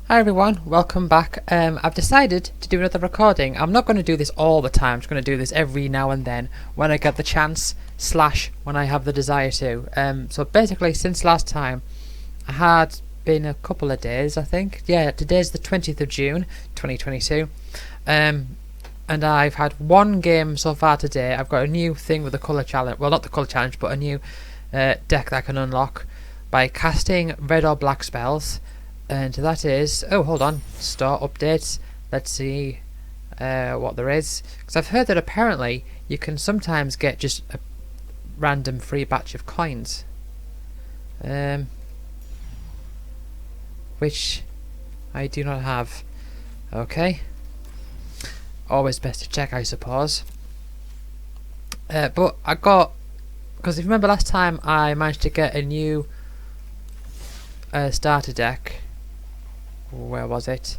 Hi everyone, welcome back. I've decided to do another recording. I'm not going to do this all the time, I'm just going to do this every now and then when I get the chance / when I have the desire to. So basically since last time I had been a couple of days, I think. Yeah, today's the 20th of June 2022. And I've had one game so far today. I've got a new thing with the colour challenge, well not the colour challenge but a new deck that I can unlock by casting red or black spells. And that is, oh hold on, store updates, let's see what there is, because I've heard that apparently you can sometimes get just a random free batch of coins, which I do not have. Okay, always best to check, I suppose. But I got, because if you remember last time I managed to get a new starter deck. Where was it?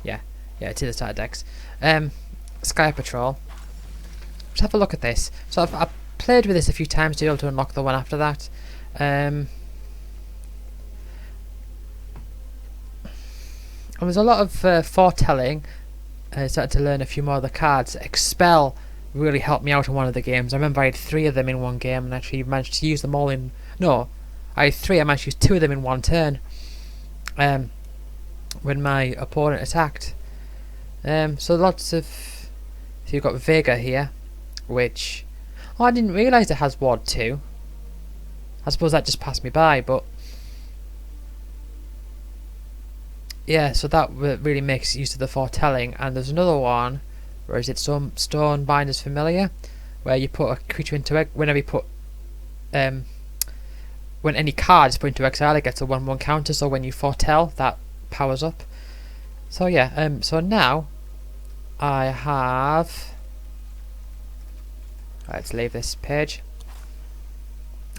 Yeah, it's in the starter decks. Sky Patrol. Let's have a look at this. So I've played with this a few times to be able to unlock the one after that. And there's a lot of foretelling. I started to learn a few more of the cards. Expel really helped me out in one of the games. I remember I had 3 of them in one game and actually managed to use them all in... No, I had 3, I managed to use 2 of them in one turn. When my opponent attacked. So lots of... So you've got Vega here, which... Oh, I didn't realise it has Ward 2. I suppose that just passed me by, but... Yeah, so that really makes use of the foretelling. And there's another one, where is it, Stonebinder's Familiar, where you put a creature into... Whenever you put... when any card is put into exile, it gets a 1/1 counter, so when you foretell, that powers up. So yeah, so now I have... Let's leave this page.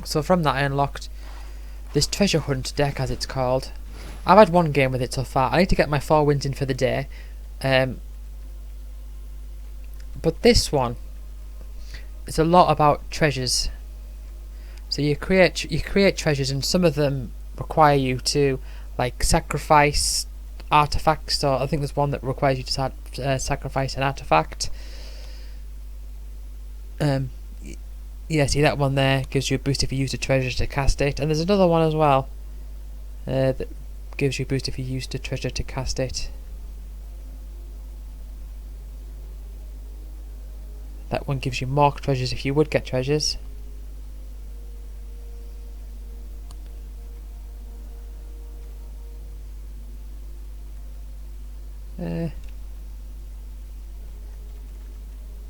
So from that I unlocked this treasure hunt deck, as it's called. I've had one game with it so far. I need to get my 4 wins in for the day. But this one is a lot about treasures. So you create treasures, and some of them require you to like sacrifice artifacts, or I think there's one that requires you to sacrifice an artifact. Yeah, see that one there gives you a boost if you use a treasure to cast it, and there's another one as well that gives you a boost if you use the treasure to cast it. That one gives you more treasures if you would get treasures.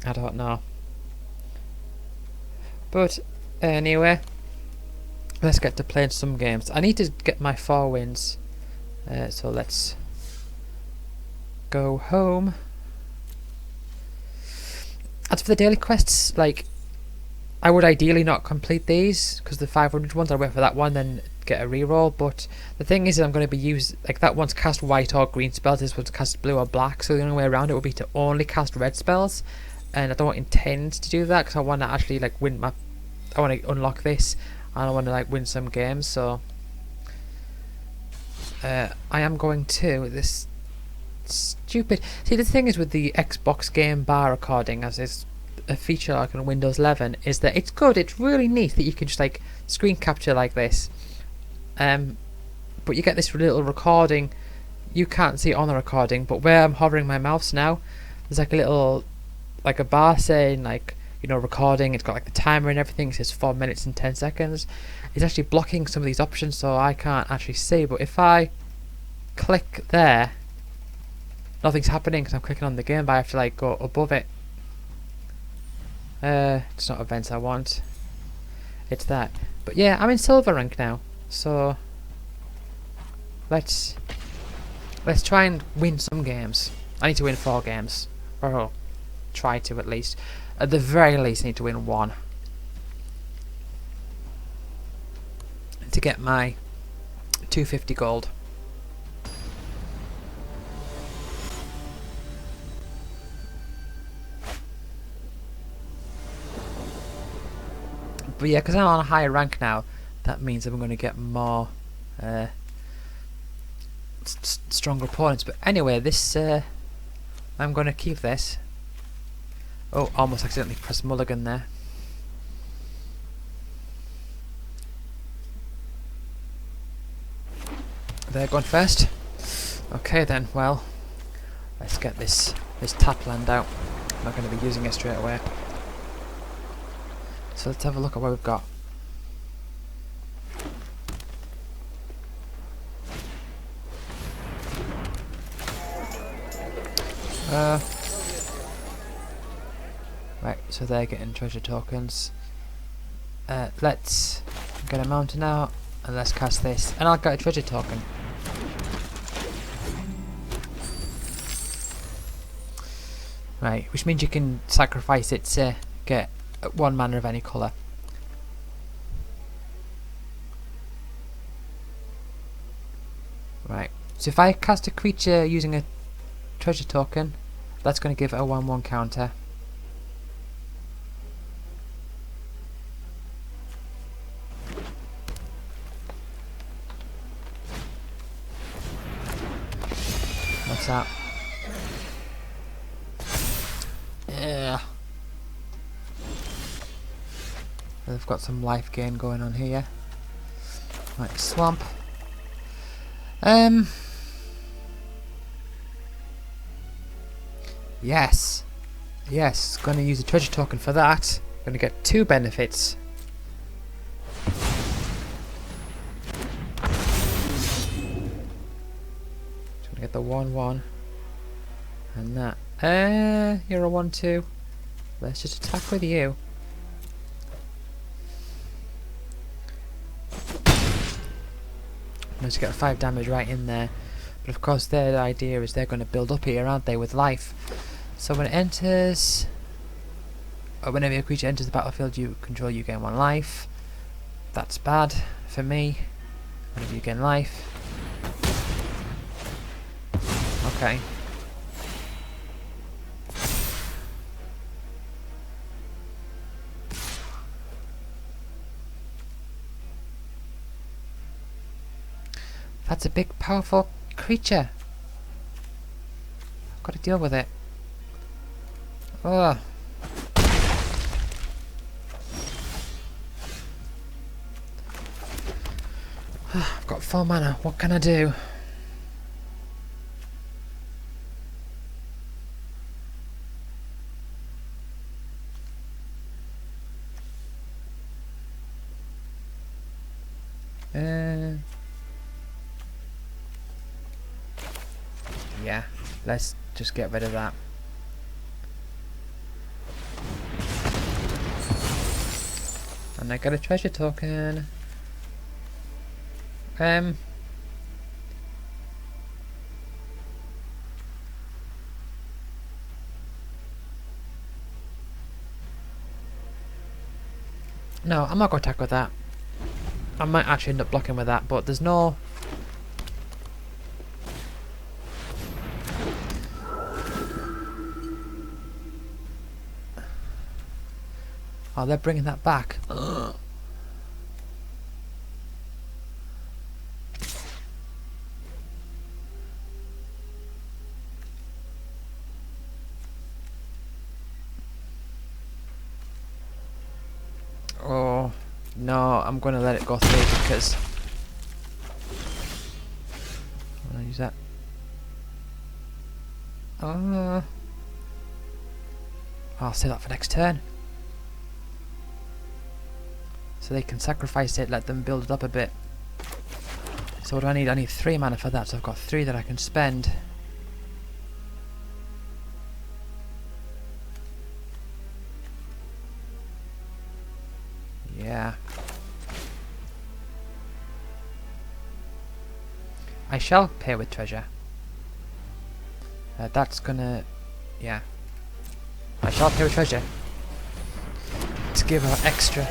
I don't know. But anyway, let's get to playing some games. I need to get my 4 wins. So let's go home. As for the daily quests, like, I would ideally not complete these, because the 500 ones, I'll wait for that one, then get a reroll. But the thing is, I'm going to be like, that one's cast white or green spells, this one's cast blue or black, so the only way around it would be to only cast red spells, and I don't intend to do that, because I want to actually like win my... I want to unlock this, and I want to like win some games, so I am going to this stupid... See, the thing is with the Xbox game bar recording, as is a feature like on Windows 11, is that it's good, it's really neat that you can just like screen capture like this, but you get this little recording. You can't see it on the recording, but where I'm hovering my mouse now, there's like a little, like a bar saying like, you know, recording. It's got like the timer and everything. It says 4 minutes and 10 seconds. It's actually blocking some of these options, so I can't actually see. But if I click there, nothing's happening because I'm clicking on the game, but I have to like go above it. It's not events I want, it's that. But yeah, I'm in silver rank now, so let's try and win some games. I need to win 4 games, or I'll try to at least. At the very least I need to win 1 to get my 250 gold. But yeah, because I'm on a higher rank now, that means I'm going to get more stronger opponents. But anyway, this I'm going to keep this. Oh, almost accidentally pressed mulligan there. They're going first. Okay then, well, let's get this tap land out. I'm not going to be using it straight away. So let's have a look at what we've got. Right, so they're getting treasure tokens. Let's get a mountain out and let's cast this, and I'll get a treasure token. Right, which means you can sacrifice it to get 1 mana of any colour. Right, so if I cast a creature using a treasure token, that's going to give it a 1/1 counter. What's that? Yeah. They've got some life gain going on here. Right, swamp. Yes. Yes, gonna use a treasure token for that. Gonna get 2 benefits. Just gonna get the 1/1 and that. You're a 1/2. Let's just attack with you. Let's get 5 damage right in there. But of course their idea is they're going to build up here, aren't they, with life. So when it enters, or whenever your creature enters the battlefield you control, you gain 1 life. That's bad for me. Whenever you gain life. Okay. That's a big, powerful creature. I've got to deal with it. Ugh. I've got 4 mana. What can I do? Yeah, let's just get rid of that. And I got a treasure token. No, I'm not going to attack with that. I might actually end up blocking with that, but there's no... Oh, they're bringing that back. Ugh. Oh, no, I'm going to let it go through because... I'm going to use that. I'll save that for next turn. So they can sacrifice it, let them build it up a bit. So what do I need? I need 3 mana for that, so I've got 3 that I can spend. Yeah. I shall pay with treasure. That's gonna... yeah. I shall pay with treasure. To give her extra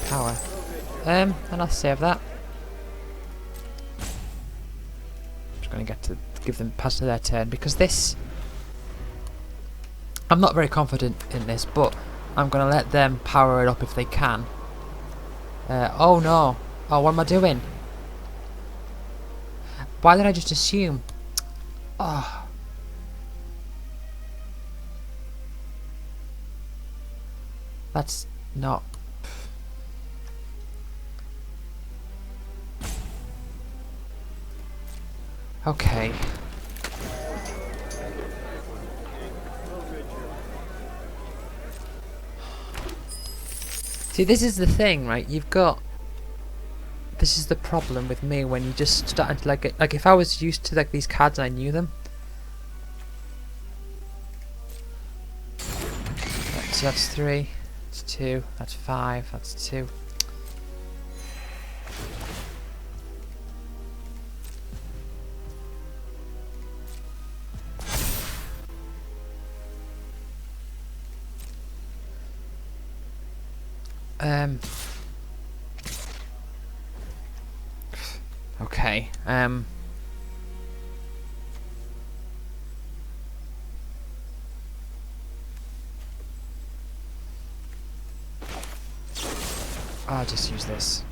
power. And I'll save that. I'm just gonna get to give them pass to their turn because this... I'm not very confident in this, but I'm gonna let them power it up if they can. Oh no! Oh, what am I doing? Why did I just assume? Oh. That's not... Okay. See, this is the thing, right? You've got... This is the problem with me when you just start to like if I was used to like these cards and I knew them. So that's 3, that's 2, that's 5, that's 2. Okay. I'll just use this.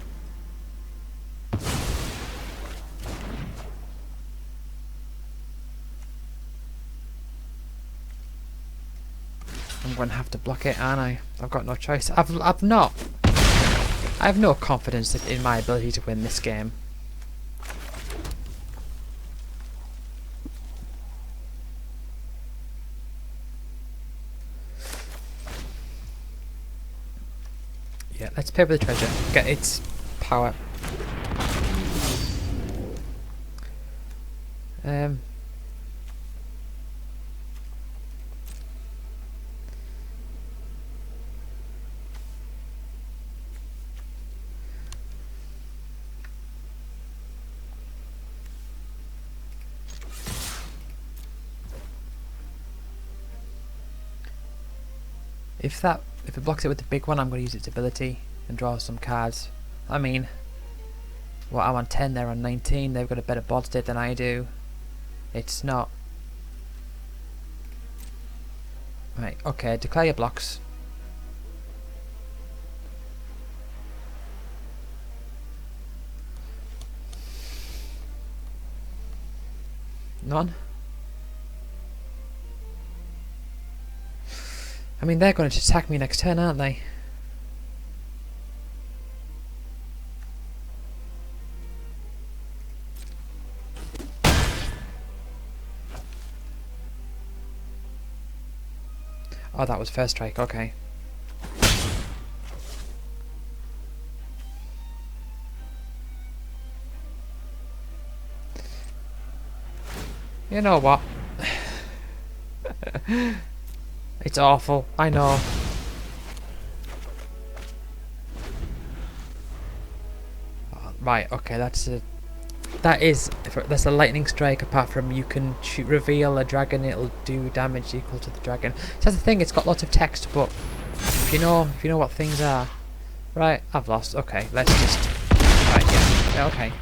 I'm going to have to block it, aren't I? I've got no choice. I have no confidence in my ability to win this game. Yeah, let's pay for the treasure. Get its power. If it blocks it with the big one, I'm going to use its ability and draw some cards. I mean, well, I'm on 10, they're on 19. They've got a better board state than I do. It's not. Right, okay, declare your blocks. None? I mean, they're going to attack me next turn, aren't they? Oh, that was first strike, okay. You know what? It's awful, I know. Oh, right, okay, that's a lightning strike. Apart from you can reveal a dragon, it'll do damage equal to the dragon. So that's the thing, it's got lots of text, but if you know what things are. Right, I've lost. Okay, let's just yeah, okay.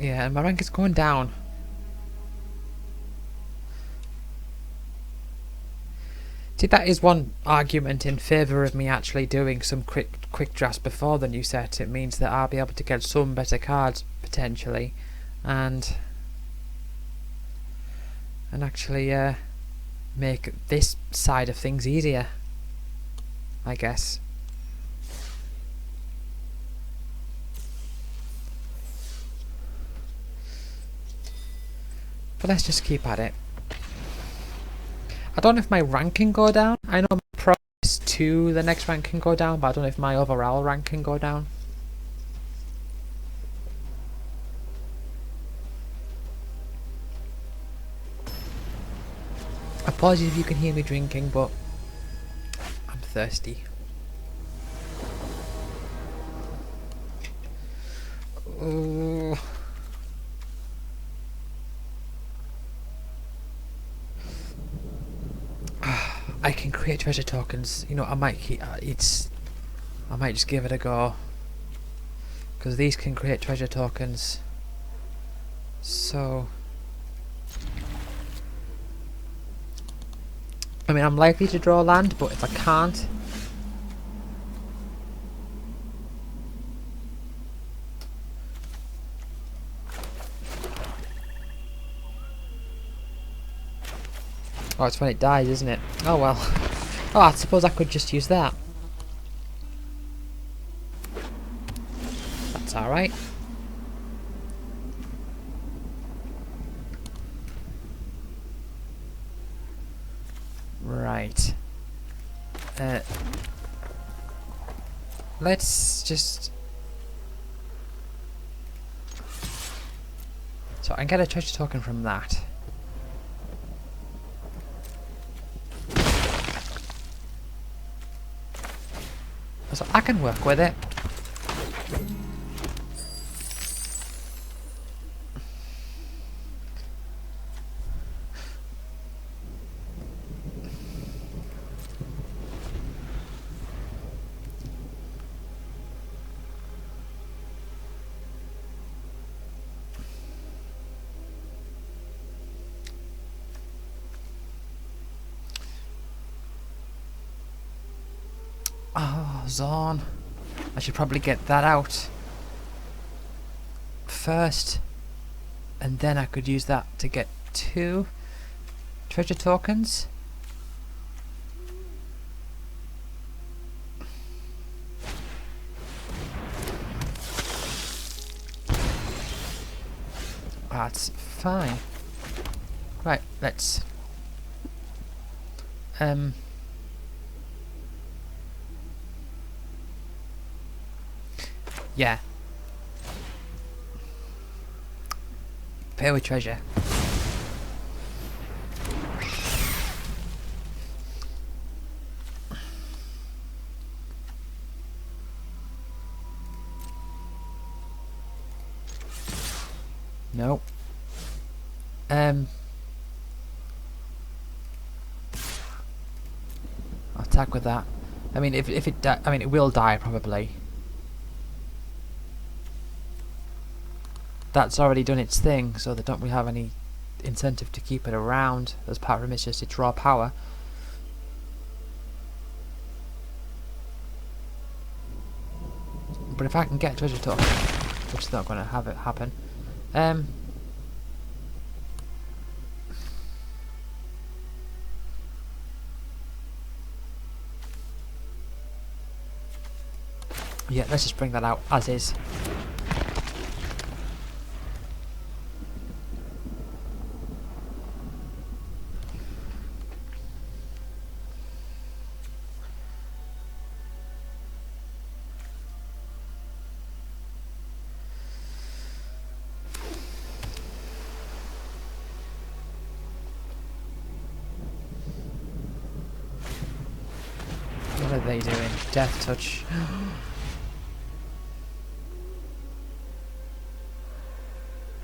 Yeah, and my rank is going down. See, that is one argument in favour of me actually doing some quick drafts before the new set. It means that I'll be able to get some better cards potentially, and actually make this side of things easier, I guess. But let's just keep at it. I don't know if my rank can go down. I know my progress to the next rank can go down, but I don't know if my overall rank can go down. Apologies if you can hear me drinking, but I'm thirsty. Ooh. I can create treasure tokens. You know, I might just give it a go, because these can create treasure tokens. So, I mean, I'm likely to draw land, but if I can't, Oh, it's when it dies, isn't it? Oh well. Oh, I suppose I could just use that. That's alright. Right. Let's just... So I can get a treasure token from that. So I can work with it. Oh, Zorn. I should probably get that out first, and then I could use that to get 2 treasure tokens. That's fine. Right, let's... Yeah. Pay with treasure. Nope. I'll attack with that. I mean, if it I mean, it will die probably. That's already done its thing, so they don't really have any incentive to keep it around, as part of it is just to draw power. But if I can get treasure token, which is not going to have it happen, yeah, let's just bring that out as is. What are they doing? Death touch.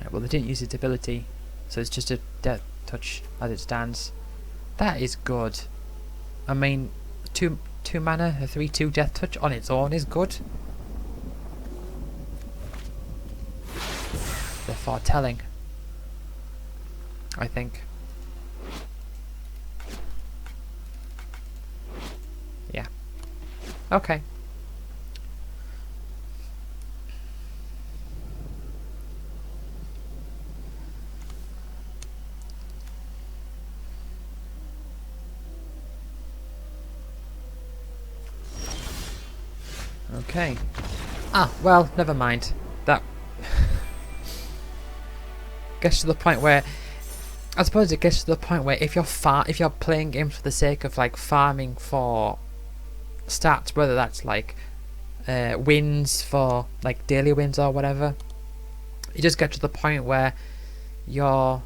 Yeah, well, they didn't use its ability, so it's just a death touch as it stands. That is good. I mean, two mana, a 3/2 death touch on its own is good. They're foretelling, I think. Yeah. Okay. Okay. Ah, well, never mind. That gets to the point where, I suppose it gets to the point where if you're playing games for the sake of like farming for stats, whether that's like wins for like daily wins or whatever, you just get to the point where you're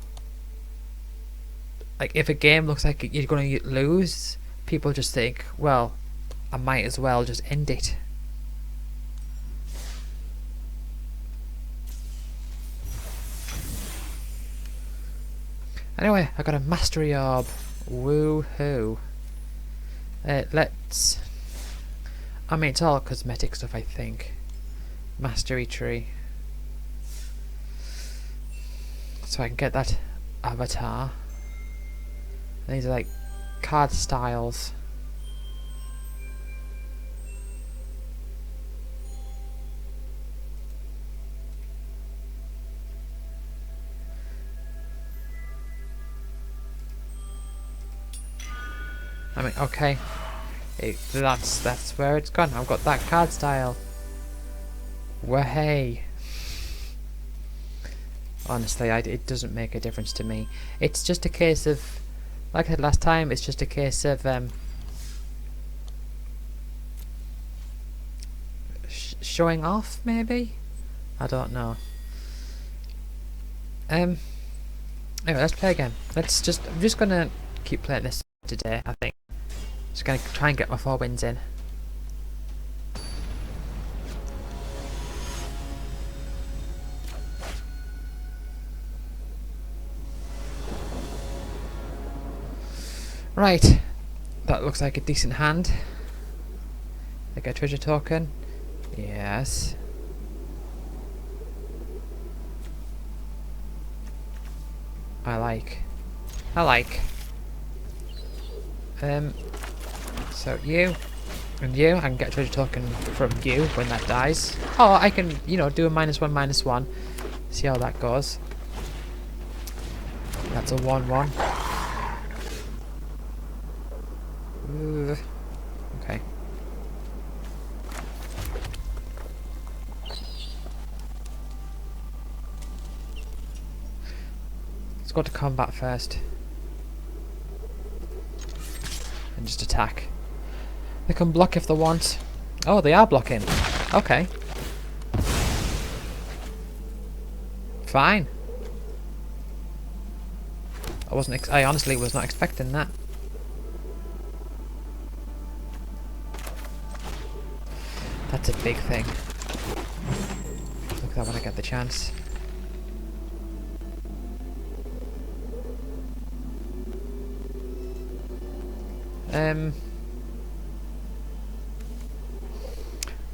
like, if a game looks like you're going to lose, people just think, well, I might as well just end it. Anyway, I got a mastery orb. Woohoo. Let's... I mean, it's all cosmetic stuff, I think. Mastery tree. So I can get that avatar. These are like card styles. I mean, okay. That's where it's gone. I've got that card style. Wahey. Honestly, it doesn't make a difference to me. It's just a case of, like I said last time, it's just a case of showing off, maybe? I don't know. Anyway, let's play again. I'm just gonna keep playing this today, I think. Just gonna try and get my 4 wins in. Right, that looks like a decent hand. I get a treasure token. Yes. I like. So you and you, I can get a treasure token from you when that dies. Or I can, you know, do a -1/-1. See how that goes. That's a 1/1. Okay. Let's go to combat first. And just attack. They can block if they want. Oh, they are blocking. Okay. Fine. I honestly was not expecting that. That's a big thing. Look at that when I get the chance.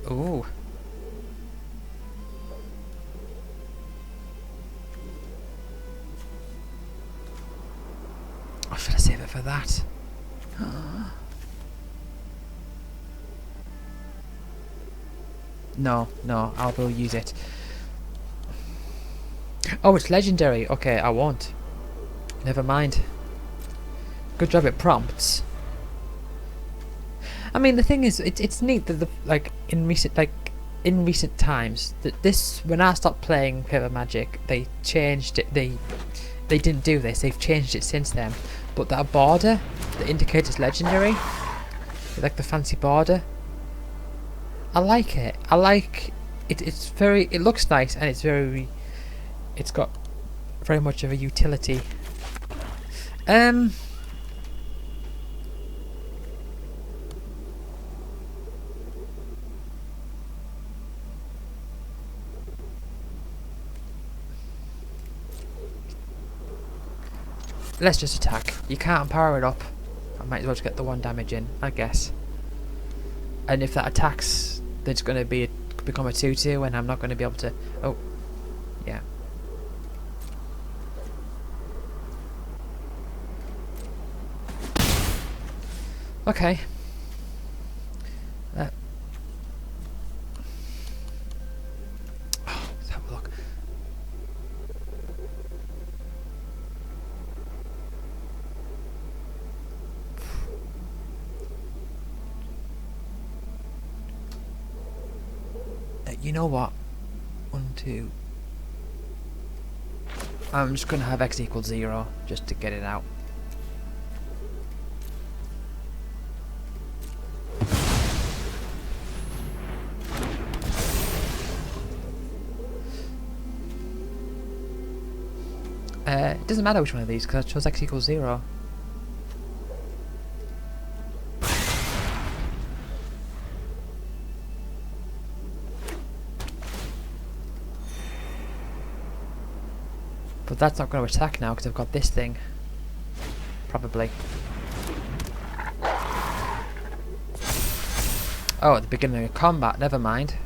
Ooh. Oh, should I save it for that? No, I will use it. Oh, it's legendary. Okay, I won't. Never mind. Good job it prompts. I mean, the thing is, it's neat that in recent times that this, when I stopped playing Paper Magic, they changed it. They didn't do this. They've changed it since then. But that border that indicates it's legendary, like the fancy border, I like it. I like it. It's very. It looks nice, and it's got very much of a utility. Let's just attack. You can't power it up. I might as well just get the 1 damage in, I guess. And if that attacks, there's going to become a 2/2, and I'm not going to be able to. Oh, yeah. Okay. Let's have a look. You know what? 1, 2. I'm just going to have x equals 0 just to get it out. It doesn't matter which one of these because I chose x equals 0. But that's not going to attack now because I've got this thing. Probably. Oh, at the beginning of combat, never mind.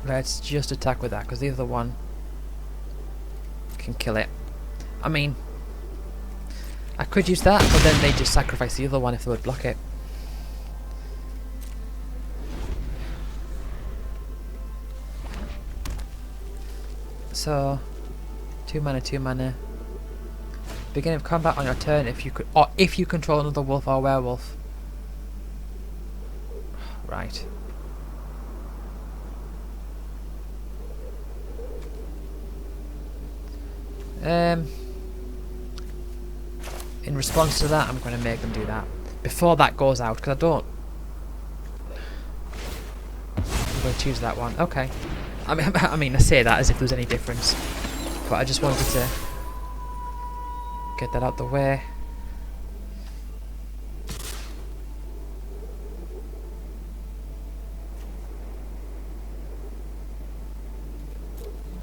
Let's just attack with that, because the other one can kill it. I mean, I could use that, but then they just sacrifice the other one if they would block it. So, 2 mana, 2 mana. Beginning of combat on your turn if you could, or if you control another wolf or werewolf. Right. In response to that, I'm going to make them do that before that goes out, because I don't. I'm going to choose that one. Okay. I mean, I say that as if there's any difference, but I just wanted to get that out the way.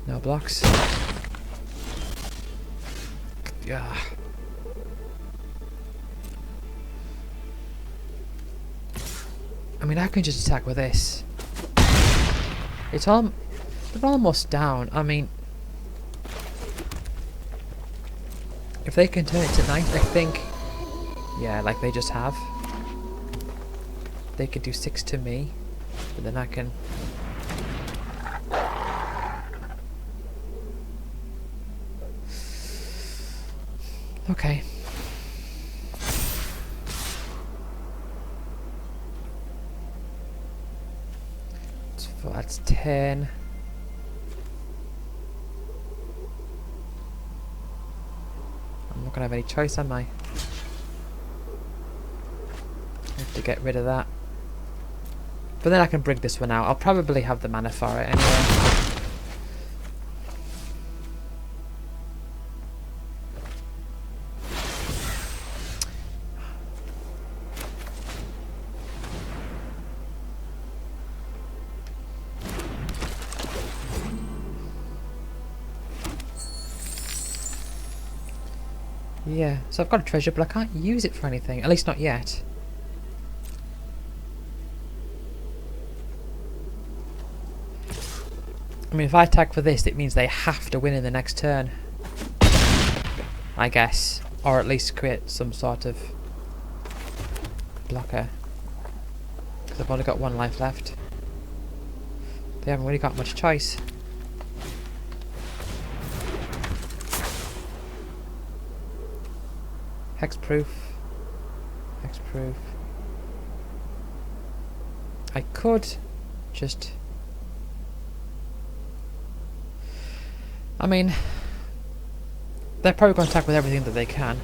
No blocks. Yeah. I mean, I can just attack with this. It's all. They're almost down. I mean, if they can turn it to night, I think. Yeah, like they just have. They could do 6 to me, but then I can. Okay. So that's 10. I'm not gonna have any choice, am I? I have to get rid of that. But then I can bring this one out. I'll probably have the mana for it anyway. Yeah, so I've got a treasure, but I can't use it for anything. At least not yet. I mean, if I attack for this, it means they have to win in the next turn. I guess. Or at least create some sort of blocker. Because I've only got 1 life left. They haven't really got much choice. Hexproof. Hexproof. I could just... I mean... They're probably going to attack with everything that they can.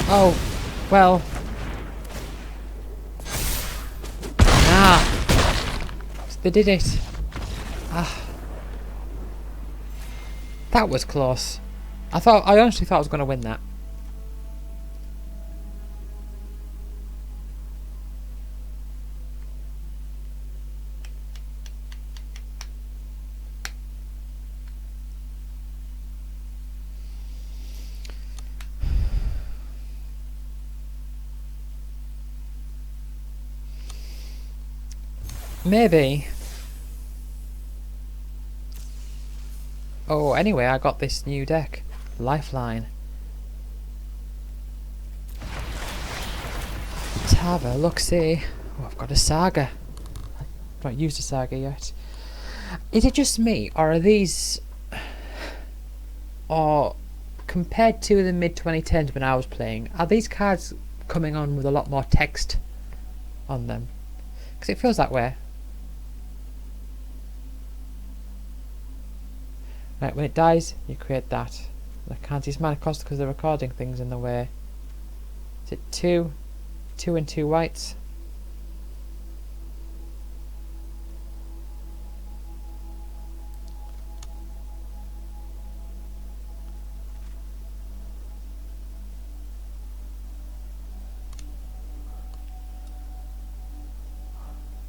Oh, well... Ah! They did it. Ah. That was close. I honestly thought I was going to win that. Maybe. Oh, anyway, I got this new deck. Lifeline. Let's have a look-see. Oh, I've got a Saga. I've not used a Saga yet. Is it just me, or are these... Or, compared to the mid-2010s when I was playing, are these cards coming on with a lot more text on them? Because it feels that way. Right, when it dies, you create that. I can't use mana cost because they're recording things in the way. Is it 2? 2 and 2 whites?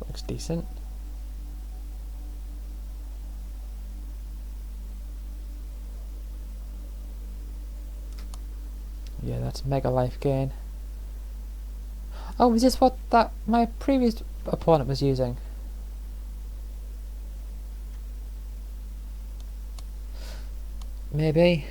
Looks decent. Yeah, that's mega life gain. Oh, is this what that my previous opponent was using? Maybe.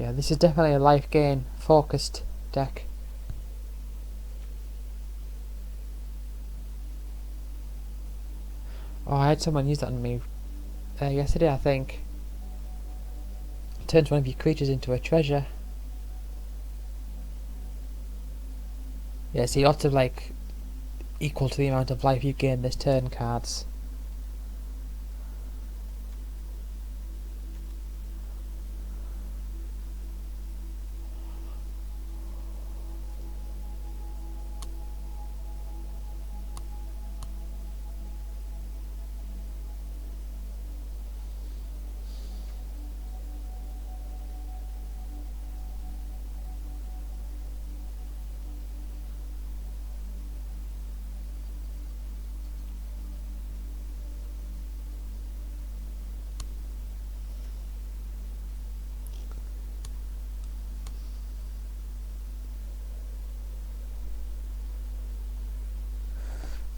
Yeah, this is definitely a life gain focused deck. Oh, I had someone use that on me yesterday, I think. Turns one of your creatures into a treasure. Yeah, see, lots of like equal to the amount of life you gain this turn cards.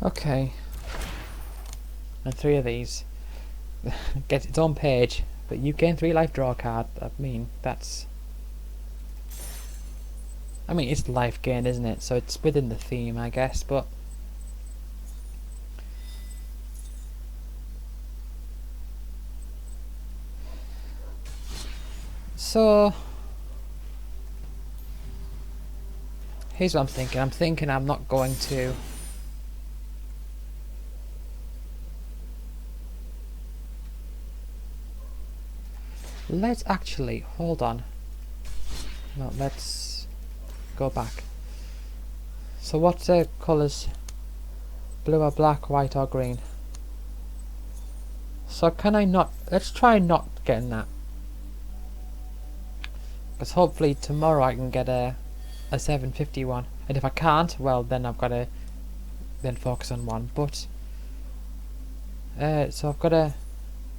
Okay. And 3 of these. Gets its own page, but you gain 3 life, draw a card. I mean, that's... I mean, it's life gain, isn't it? So it's within the theme, I guess, but... So... Here's what I'm thinking. I'm thinking I'm not going to... Let's actually... Hold on. No, let's... go back. So what's the colours? Blue or black, white or green? So can I not... Let's try not getting that. Because hopefully tomorrow I can get a 750 one. And if I can't, well then I've got to then focus on one. But... so I've got a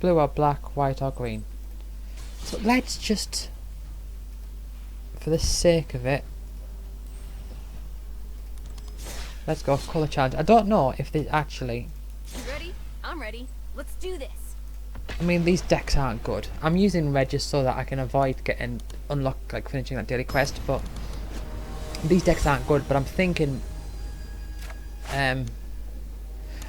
blue or black, white or green. So let's just... For the sake of it... Let's go colour challenge. I don't know if they actually... You ready? I'm ready. Let's do this. I mean, these decks aren't good. I'm using red just so that I can avoid getting unlocked, like finishing that daily quest, but these decks aren't good. But I'm thinking, I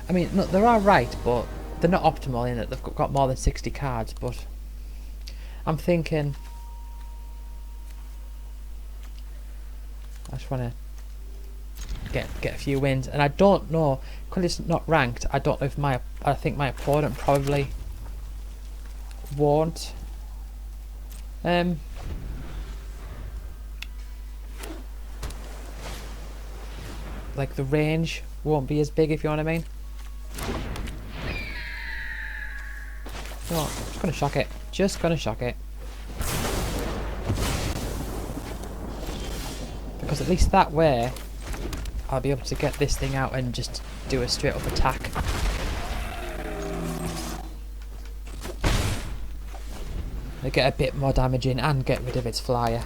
mean, no, they're alright, but they're not optimal in that they've got more than 60 cards. But I'm thinking, I just want to get a few wins, and I don't know because it's not ranked. I don't know if I think my opponent probably won't. Like the range won't be as big, if you know what I mean. No, just gonna shock it. Just gonna shock it. Because at least that way I'll be able to get this thing out and just do a straight up attack. To get a bit more damage in and get rid of its flyer.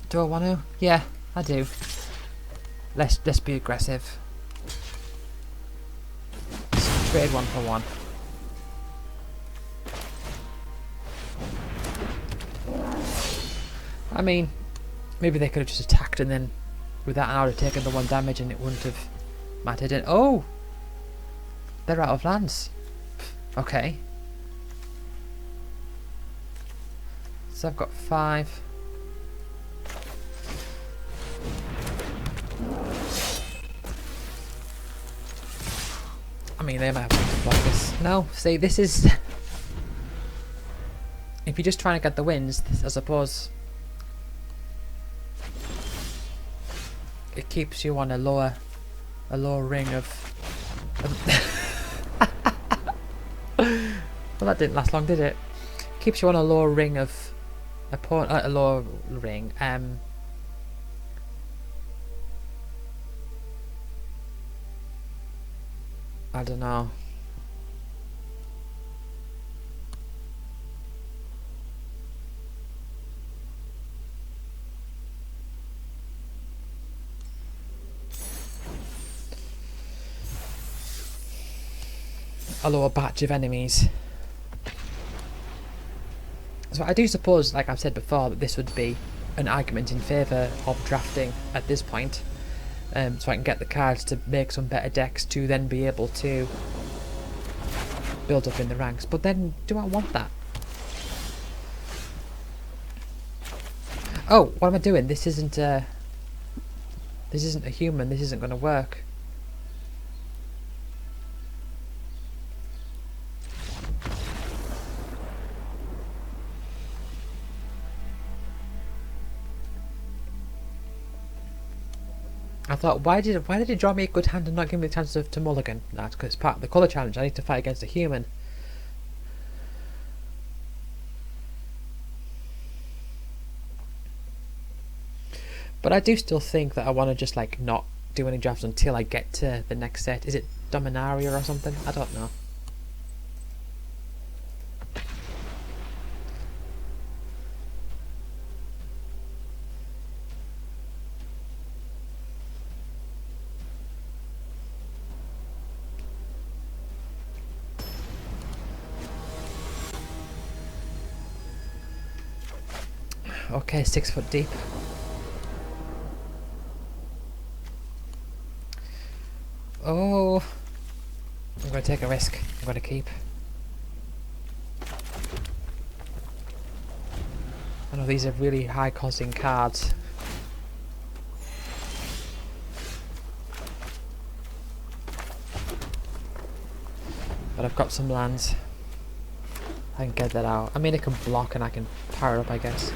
Do I want to? Yeah, I do. Let's be aggressive. Let's trade 1 for 1. I mean, maybe they could have just attacked and then with that I would have taken the 1 damage and it wouldn't have mattered. And oh, they're out of lands. Okay. So I've got 5. I mean, they might have to block this. No, see, this is... if you're just trying to get the wins, I suppose... it keeps you on a lower ring of... well, that didn't last long, did it? keeps you on a lower ring of a lower ring. I don't know. A lower batch of enemies. So I do suppose, like I've said before, that this would be an argument in favour of drafting at this point. So I can get the cards to make some better decks to then be able to build up in the ranks. But then, do I want that? Oh, what am I doing? This isn't a human. This isn't going to work. I thought, why did he draw me a good hand and not give me the chance to mulligan? That's because it's part of the colour challenge. I need to fight against a human. But I do still think that I want to just like not do any drafts until I get to the next set. Is it Dominaria or something? I don't know. Okay, 6 foot deep. Oh, I'm going to take a risk. I'm going to keep. I know these are really high costing cards. But I've got some lands. I can get that out. I mean, it can block and I can power it up, I guess.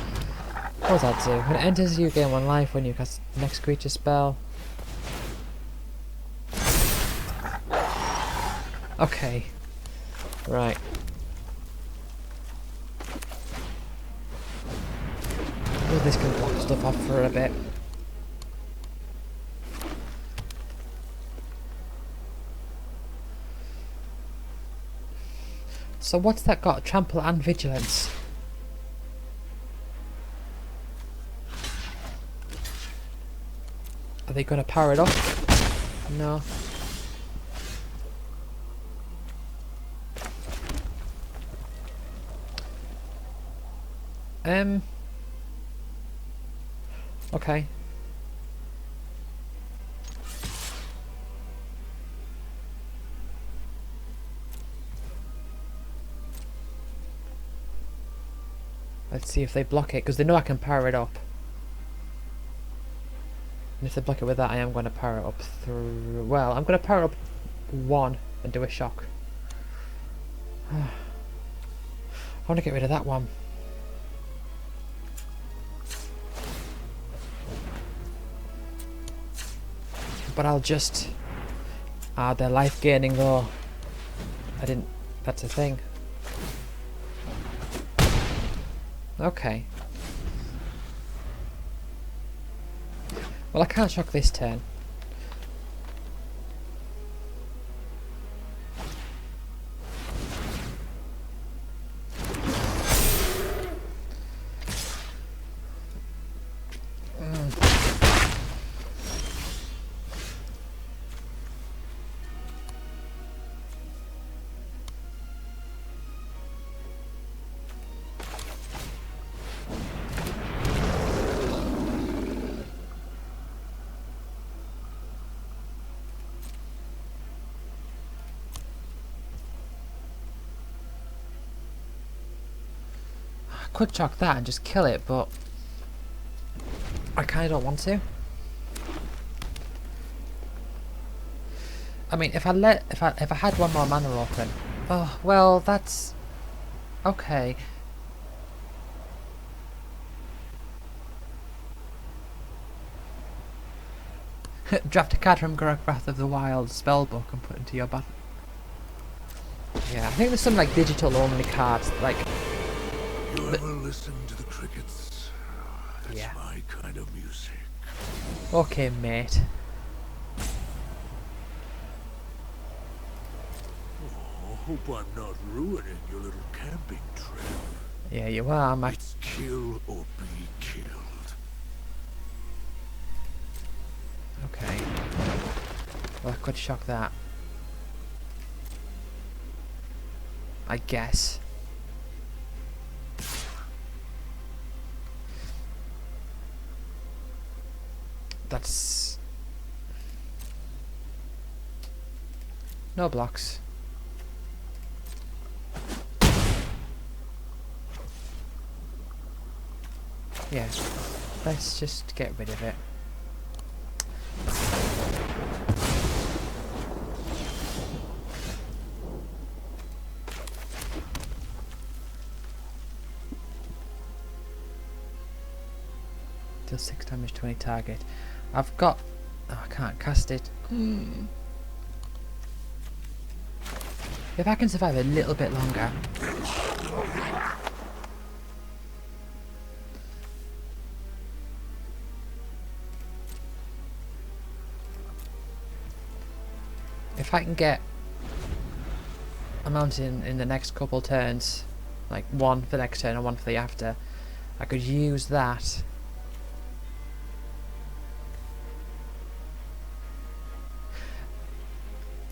What does that do? When it enters, you gain 1 life when you cast the next creature spell. Okay. Right. Well, this can block stuff off for a bit. So what's that got? Trample and Vigilance. Are they going to power it up? No. Okay. Let's see if they block it, because they know I can power it up. And if they block it with that, I am going to power it up through... Well, I'm going to power up 1 and do a shock. I want to get rid of that one. But I'll just... they're life gaining though. I didn't... That's a thing. Okay. Well, I can't shock this turn. Could chuck that and just kill it, but I kind of don't want to. I mean, if I had 1 more mana open, oh well, that's okay. Draft a card from Garruk Wrath of the Wild spellbook and put it into your battle. Yeah, I think there's some like digital only cards like. You ever listen to the crickets? That's Yeah. my kind of music. Okay, mate. Oh, hope I'm not ruining your little camping trip. Yeah, you are, Mac. It's kill or be killed. Okay. Well, I could shock that. I guess. That's... no blocks. Yeah. Let's just get rid of it. Deal 6 damage to any target. I've got... oh, I can't cast it. If I can survive a little bit longer... if I can get a mountain in the next couple turns, like one for the next turn and one for the after, I could use that.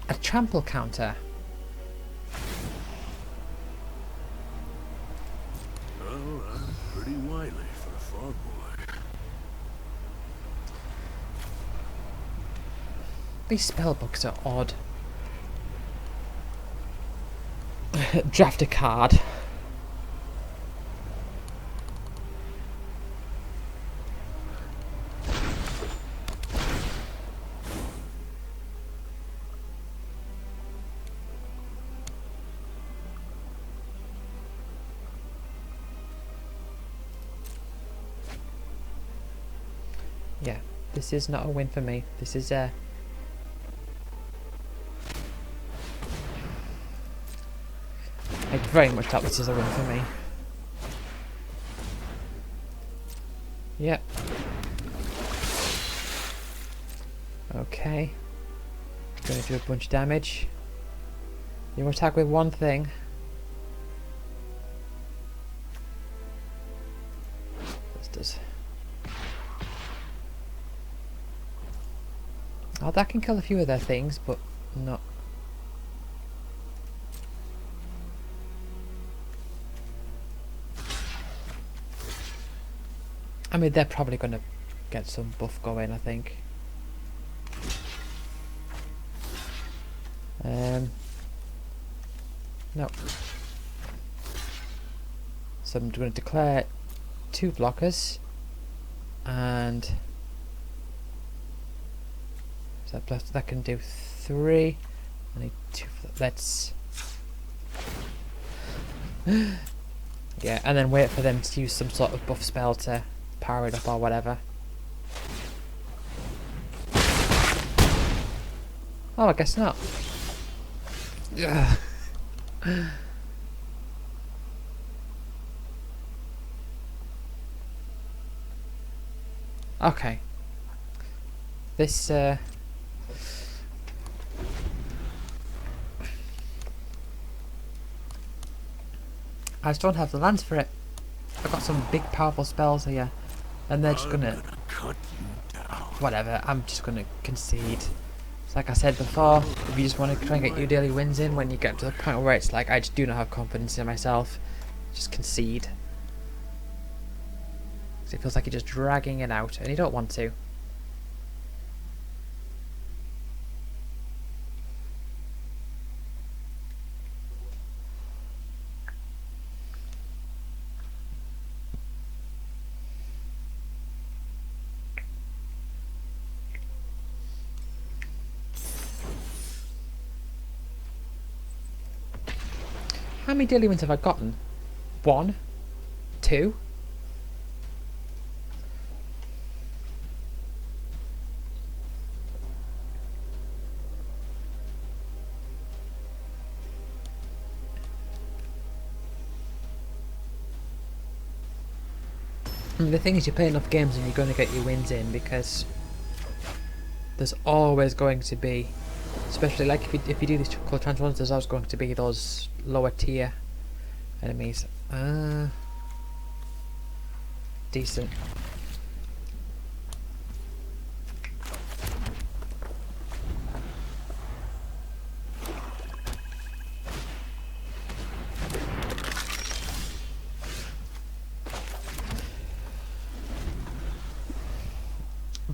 A trample counter. Well, I'm pretty wily for a farm boy. These spell books are odd. Draft a card. Yeah, this is not a win for me. This is I very much doubt this is a win for me. Yep. Okay. Gonna do a bunch of damage. You attack with one thing. This does. Oh, that can kill a few of their things, but not. I mean, they're probably gonna get some buff going, I think. No. So I'm going to declare 2 blockers, and so that can do 3. I need 2. Let's yeah, and then wait for them to use some sort of buff spell to power it up or whatever. Oh, I guess not. Ugh. Okay. This I just don't have the lands for it. I've got some big powerful spells here, and they're just gonna cut you down. whatever, I'm just gonna concede. It's like I said before, if you just want to try and get your daily wins in when you get to the point where it's like I just do not have confidence in myself, just concede. Because it feels like you're just dragging it out and you don't want to. How many daily wins have I gotten? 1? 2? I mean, the thing is, you play enough games and you're going to get your wins in, because there's always going to be, especially like if you do these colour transforms, there's always going to be those lower tier enemies. Decent.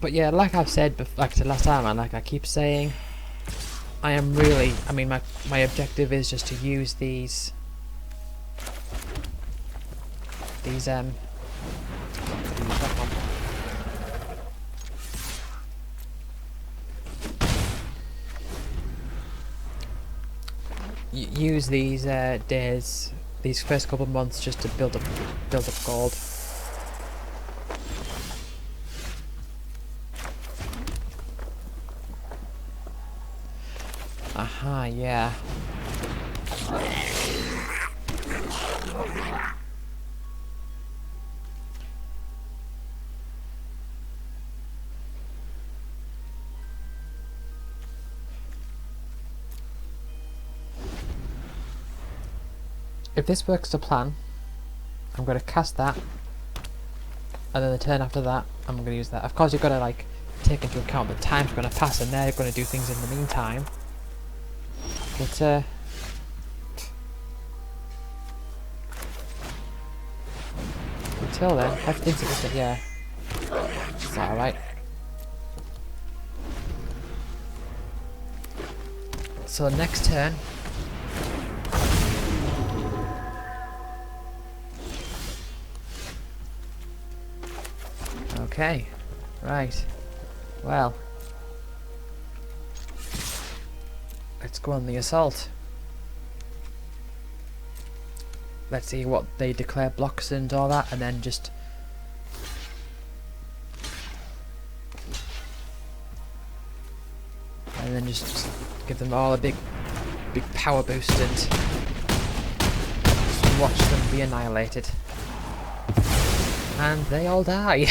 But yeah, like I've said, like I said last time, and like I keep saying, I mean, my objective is just to use these use these days, these first couple of months, just to build up gold. Aha, yeah. If this works to plan, I'm going to cast that, and then the turn after that, I'm going to use that. Of course, you've got to like take into account that time's going to pass, and they're going to do things in the meantime. But until then, everything's a bit, yeah. Is that alright? So next turn. Okay, right. Well, let's go on the assault. Let's see what they declare blocks and all that, and then just just give them all a big power boost and just watch them be annihilated. And they all die.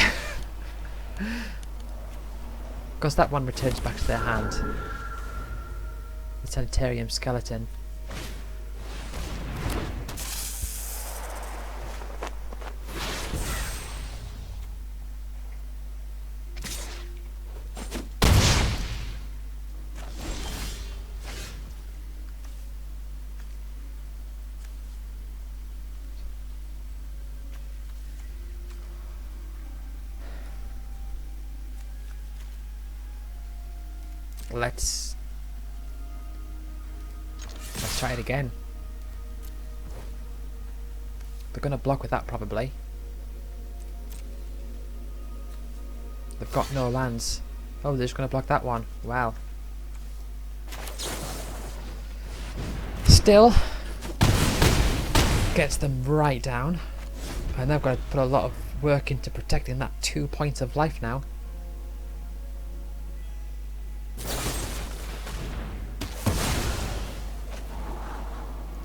Because that one returns back to their hand. The Sanitarium skeleton. Let's try it again. They're gonna block with that probably. They've got no lands. Oh, they're just gonna block that one. Wow. Still gets them right down. And they've got to put a lot of work into protecting that 2 points of life now.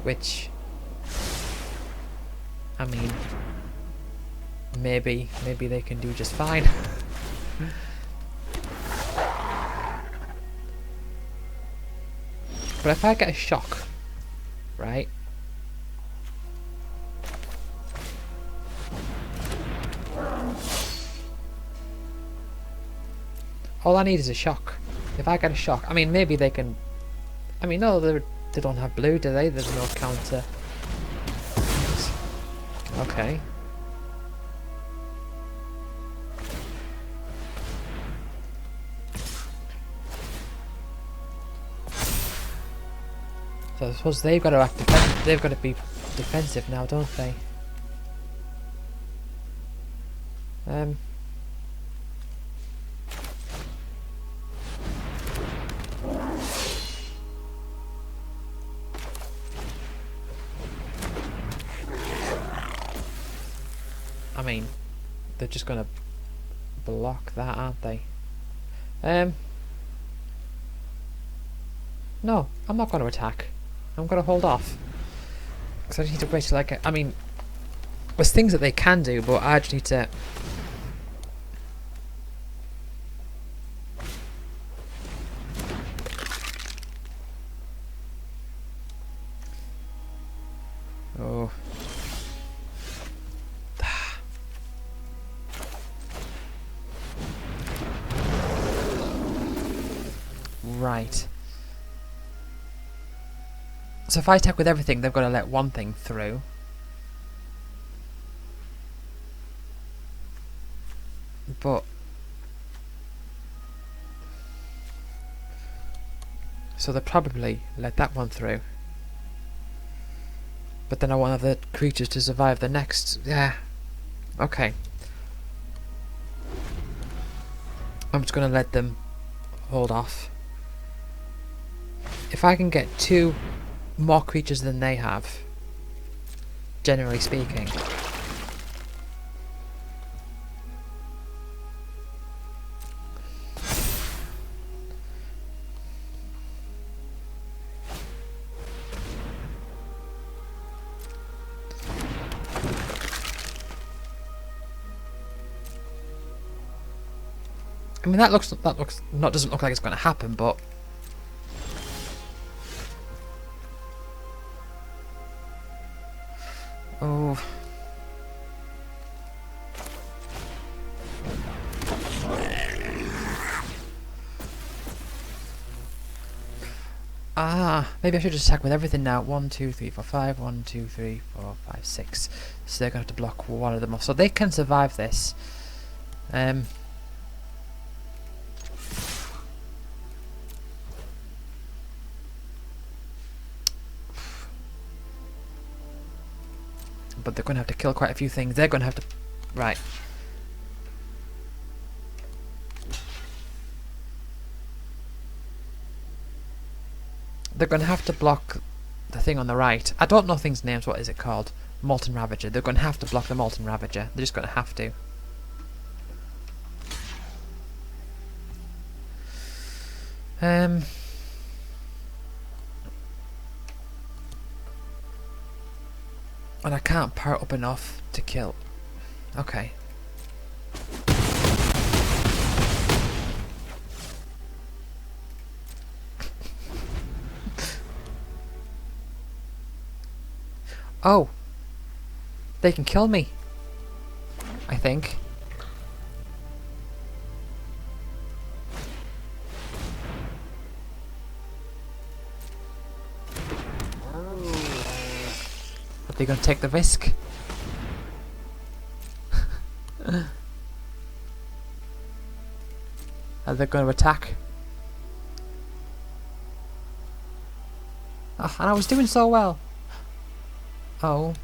Which, I mean, maybe they can do just fine. But if I get a shock, right? All I need is a shock. If I get a shock, I mean, maybe they can. I mean, no, they don't have blue, do they? There's no counter. Okay. So I suppose they've got to act defensive. They've got to be defensive now, don't they? I mean, they're just gonna block that, aren't they? No, I'm not gonna attack. I'm gonna hold off. Because I just need to wait till I get. I mean, There's things that they can do, but I just need to... Oh. Right. So if I attack with everything, they've got to let one thing through. But... so they'll probably let that one through. But then I want other creatures to survive the next... yeah. Okay. I'm just going to let them hold off. If I can get 2 more creatures than they have, generally speaking... I mean, that looks not doesn't look like it's going to happen, but oh, maybe I should just attack with everything now. 1, 2, 3, 4, 5. 1, 2, 3, 4, 5, 6. So they're going to have to block one of them off. So they can survive this. But they're going to have to kill quite a few things. They're going to have to... right. They're going to have to block the thing on the right. I don't know things' names. What is it called? Molten Ravager. They're going to have to block the Molten Ravager. They're just going to have to. And I can't power it up enough to kill. Okay. Oh. They can kill me. I think. Are they going to take the risk? Are they going to attack? Oh, and I was doing so well. Oh.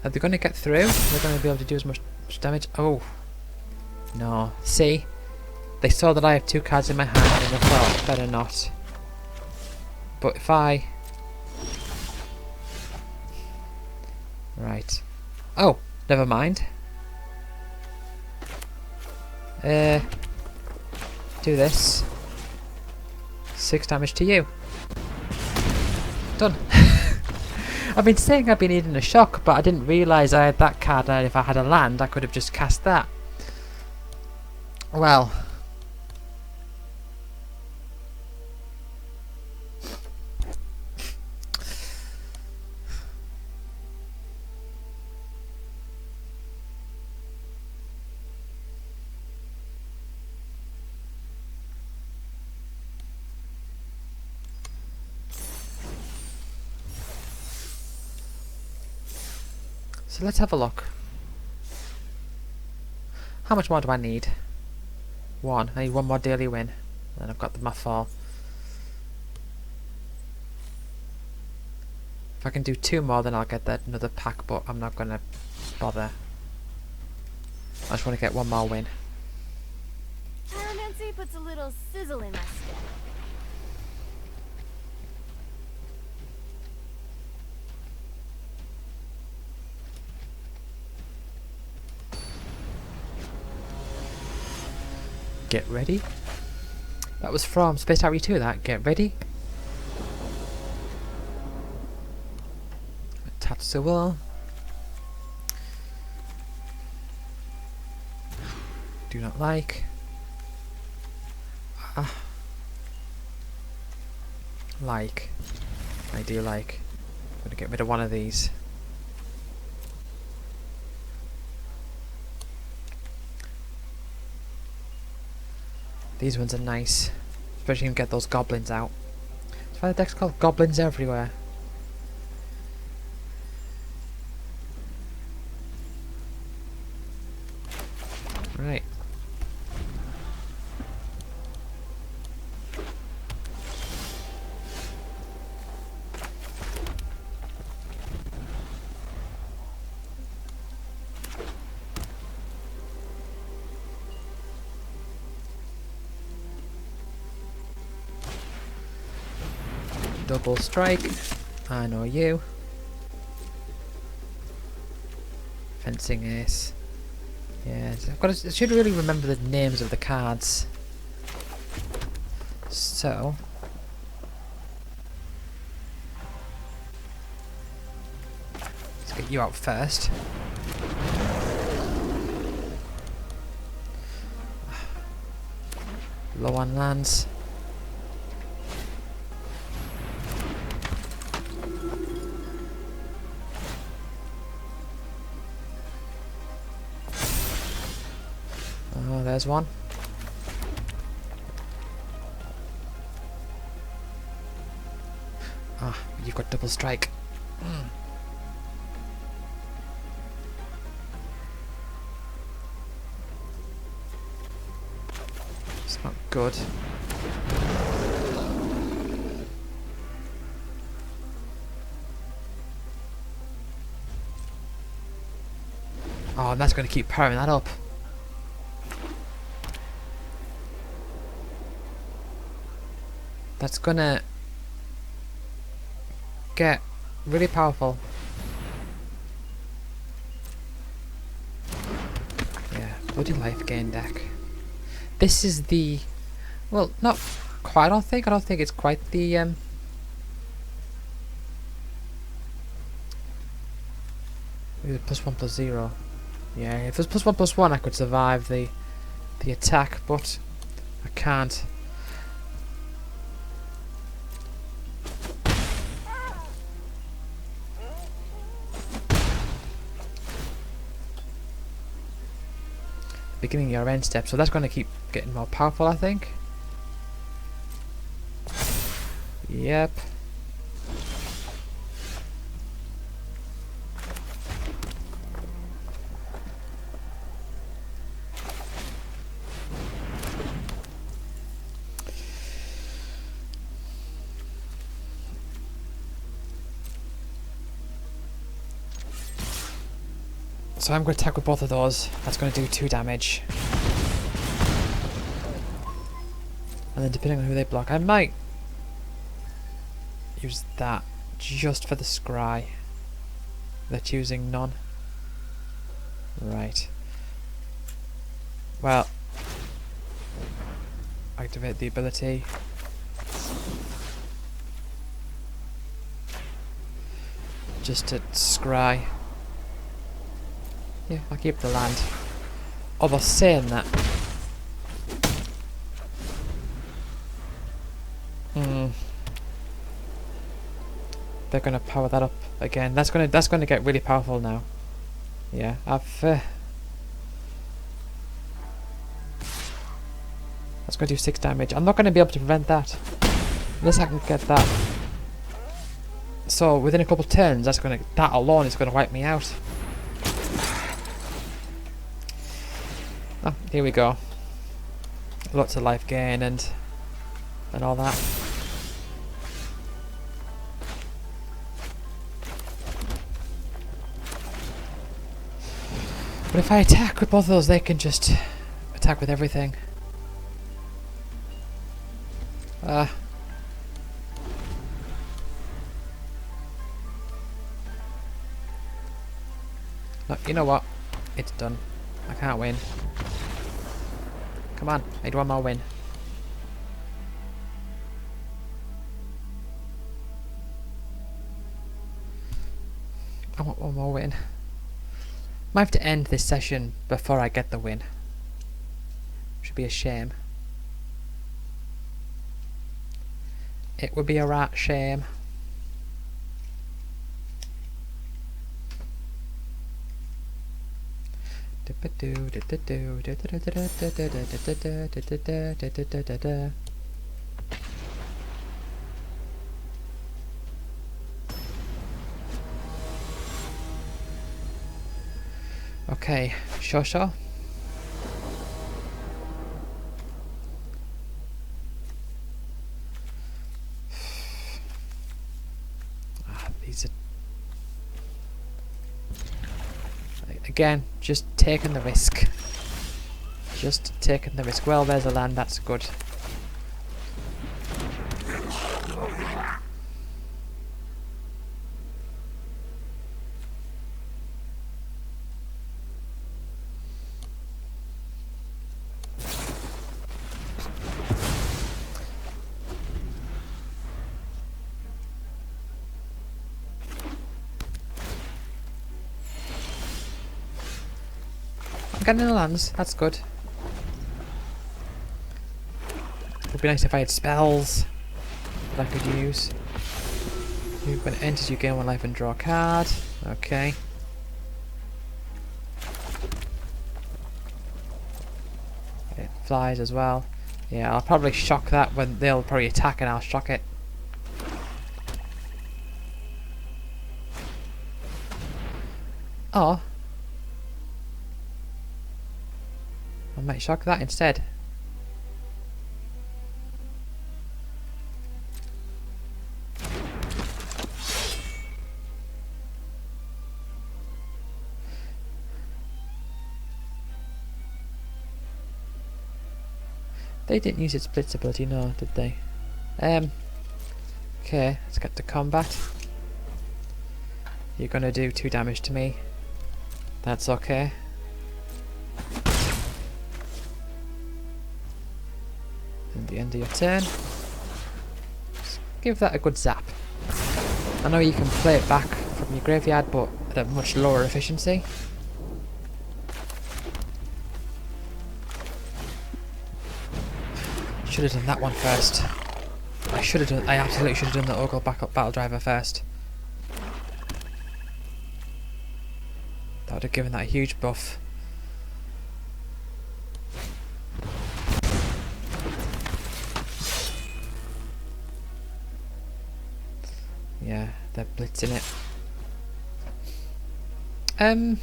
Are they going to get through? Are they going to be able to do as much damage? Oh. No. See? They saw that I have 2 cards in my hand and they thought, better not. But if I... right. Oh, never mind. Do this. 6 damage to you. Done. I've been saying I've been needing a shock, but I didn't realise I had that card, and if I had a land I could have just cast that. Well. So let's have a look. How much more do I need? 1. I need 1 more daily win. Then I've got my fall. If I can do 2 more, then I'll get that another pack, but I'm not gonna bother. I just want to get 1 more win. Pyromancy puts a little sizzle in my step. Get ready. That was from Space Harry 2, that. Get ready. Tatsuo. Do not like. Like. I do like. I'm gonna get rid of one of these. These ones are nice. Especially when you get those goblins out. That's why the deck's called Goblins Everywhere. Right. Double strike. I know you. Fencing ace. Yes, I should really remember the names of the cards. So let's get you out first. Low on lands. Oh, there's one. Ah, you've got double strike. It's not good. Oh, and that's going to keep powering that up. That's gonna get really powerful. Yeah, bloody life gain deck. This is the, well, not quite. I don't think it's quite the maybe the +1/+0. Yeah, if it was +1/+1, I could survive the attack, but I can't. Beginning your end step, so that's going to keep getting more powerful, I think. Yep. So I'm going to attack with both of those. That's going to do 2 damage. And then depending on who they block, I might use that just for the scry. They're choosing none. Right. Well, activate the ability. Just to scry. Yeah, I'll keep the land. Although saying that, they're gonna power that up again. That's gonna get really powerful now. Yeah, that's gonna do 6 damage. I'm not gonna be able to prevent that unless I can get that. So within a couple of turns, that alone is gonna wipe me out. Oh, here we go. Lots of life gain and all that. But if I attack with both of those, they can just attack with everything. No, you know what? It's done. I can't win. Come on, I need one more win. I want one more win. Might have to end this session before I get the win. Should be a shame. It would be a right shame. Okay, sure. These are... Again, just taking the risk. Just taking the risk. Well, there's a land, that's good. I'm getting the lands, that's good. Would be nice if I had spells that I could use. When it enters, you gain 1 life and draw a card. Okay. It flies as well. Yeah, I'll probably shock that when they'll probably attack and I'll shock it. Oh. I might shock that instead. They didn't use its blitz ability, no, did they? Okay, let's get to combat. You're gonna do 2 damage to me. That's okay. And the end of your turn. Just give that a good zap. I know you can play it back from your graveyard, but at a much lower efficiency. Should have done that one first. I absolutely should have done the Ogre Battle Driver first. That would have given that a huge buff. Yeah, they're blitzing it. So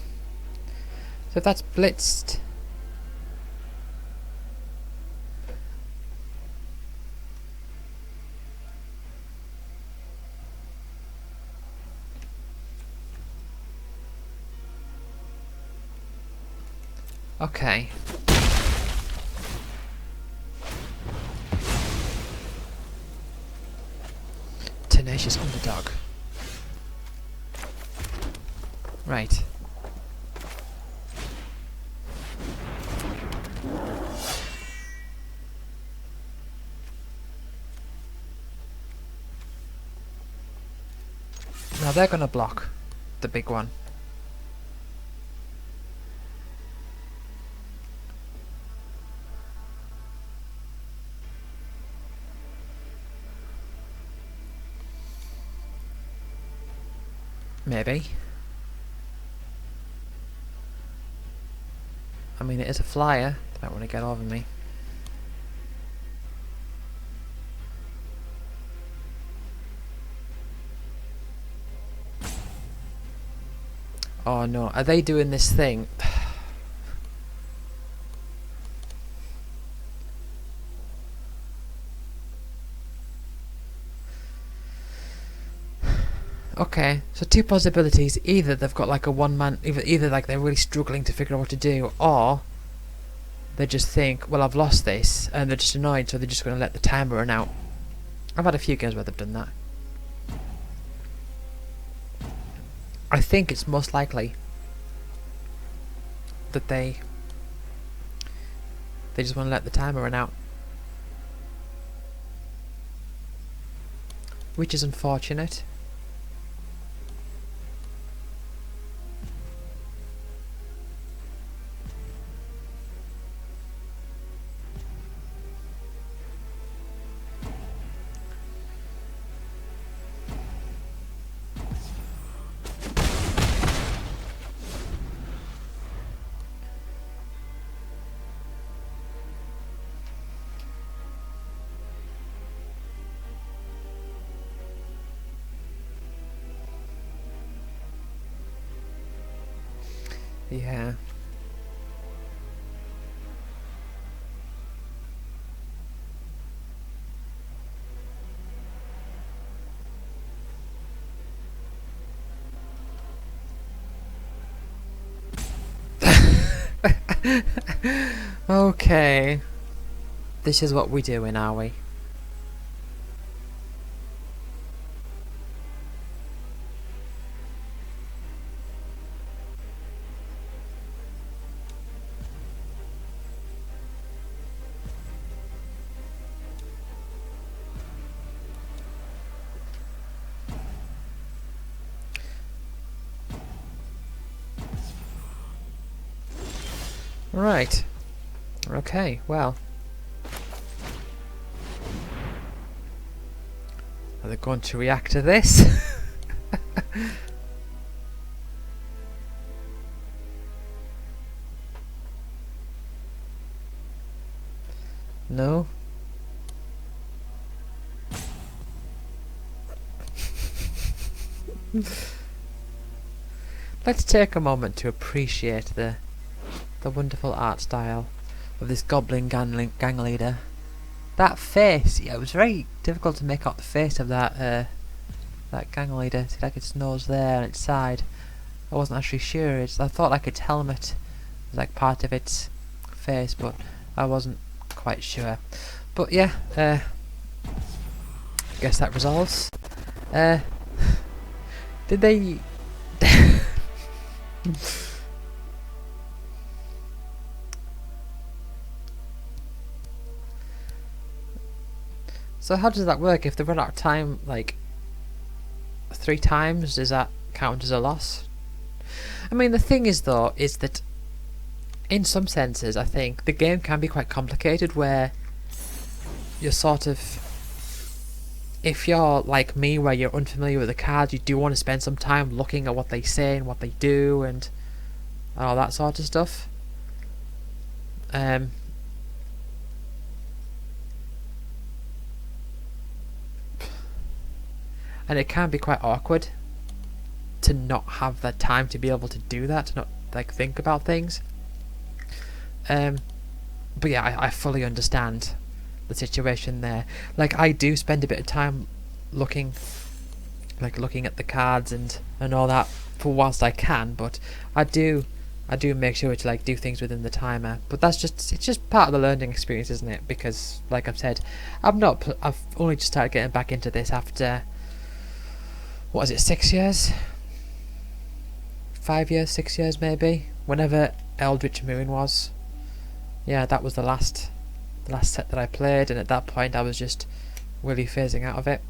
if that's blitzed. Okay. Tenacious underdog. Right. Now they're gonna block the big one. Maybe. I mean, it is a flyer. They don't want to get over me. Oh no, are they doing this thing? Okay, so 2 possibilities. Either they've got like a one-man, either like they're really struggling to figure out what to do, or they just think, well, I've lost this, and they're just annoyed, so they're just going to let the timer run out. I've had a few games where they've done that. I think it's most likely that they They just want to let the timer run out. Which is unfortunate. Yeah. Okay. This is what we're doing, are we? Right. Okay, well. Are they going to react to this? No? Let's take a moment to appreciate the wonderful art style of this goblin gang leader. That face, yeah, it was very difficult to make out the face of that gang leader. See, like its nose there and its side. I wasn't actually sure. I thought like its helmet was like part of its face, but I wasn't quite sure. But yeah, I guess that resolves. Did they? So how does that work? If they run out of time like 3 times, does that count as a loss? I mean, the thing is though, is that in some senses I think the game can be quite complicated, where you're sort of, if you're like me where you're unfamiliar with the cards, you do want to spend some time looking at what they say and what they do and all that sort of stuff. And it can be quite awkward to not have that time to be able to do that, to not like think about things. But yeah, I fully understand the situation there. Like, I do spend a bit of time looking at the cards and all that for whilst I can, but I do make sure to like do things within the timer. But it's just part of the learning experience, isn't it? Because like I've said, I've only just started getting back into this after, what is it, 6 years? 5 years, 6 years maybe? Whenever Eldritch Moon was. Yeah, that was the last set that I played, and at that point I was just really phasing out of it.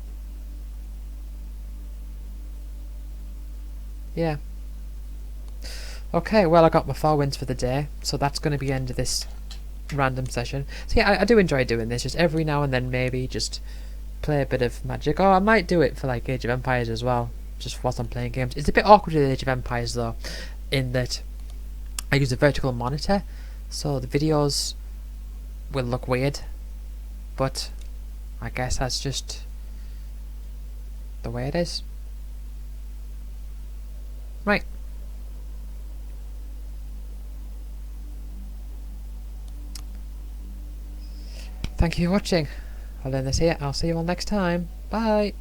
Yeah. Okay, well, I got my 4 wins for the day, so that's going to be the end of this random session. So yeah, I do enjoy doing this, just every now and then maybe just play a bit of Magic, or I might do it for like Age of Empires as well, just whilst I'm playing games. It's a bit awkward with Age of Empires though, in that I use a vertical monitor, so the videos will look weird, but I guess that's just the way it is. Right. Thank you for watching. I'll end this here. I'll see you all next time. Bye.